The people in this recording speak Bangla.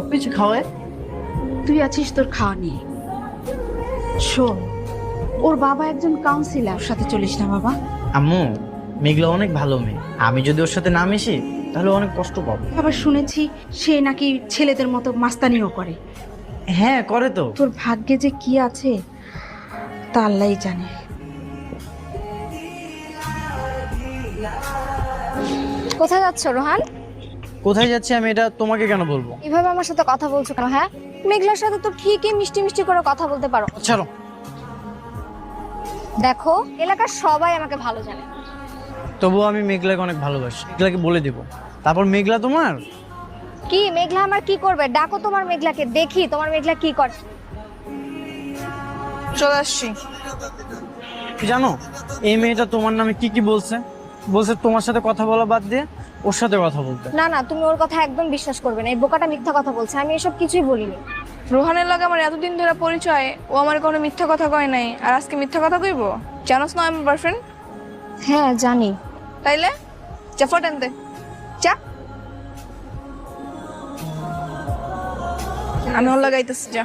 সবকিছু খাওয়ায়। তুই আছিস তোর খাওয়া নিয়ে। শোন, ওর বাবা একজন কাউন্সিলর, সাথে চলিস না বাবা। আম্মু, মেঘলা অনেক ভালো মেয়ে, আমি যদি ওর সাথে না মিশি তাহলে অনেক কষ্ট পাবো। আবার শুনেছি সে নাকি ছেলেদের মতো মাস্তানিও করে। হ্যাঁ করে তো। তোর ভাগ্যে যে কি আছে তা আল্লাহই জানে। কোথায় যাচ্ছ রোহান? কোথায় যাচ্ছি আমি এটা তোমাকে কেন বলবো? এভাবে আমার সাথে কথা বলছো কেন? হ্যাঁ, মেঘলার সাথে তো ঠিকই মিষ্টি মিষ্টি করে কথা বলতে পারো। ছাড়ো। দেখো, এলাকার সবাই আমাকে ভালো জানে। তবুও আমি মেঘলাকে অনেক ভালোবাসি, মেঘলাকে বলে দিব। তারপর মেঘলা তোমার। কি মেঘলা আমার কি করবে? ডাকো তোমার মেঘলাকে, দেখি তোমার মেঘলা কি করে। চলে আসছি। জানো এই মেয়েটা তোমার নামে কি কি বলছে? বলছে তোমার সাথে কথা বলা বাদ দিয়ে ওর সাথে কথা বলতে। না না, তুমি ওর কথা একদম বিশ্বাস করবে না। এই বোকাটা মিথ্যা কথা বলছে, আমি এসব কিছুই বলিনি। রোহানের লাগে আমার এতদিন ধরে পরিচয়, ও আমার কোনো মিথ্যা কথা কয় নাই, আর আজকে মিথ্যা কথা কইব? জানোস না আমার বয়ফ্রেন্ড? হ্যাঁ জানি। তাইলে যা ফোন দে, যা। আমি ওর লাগাইতেছি, যা।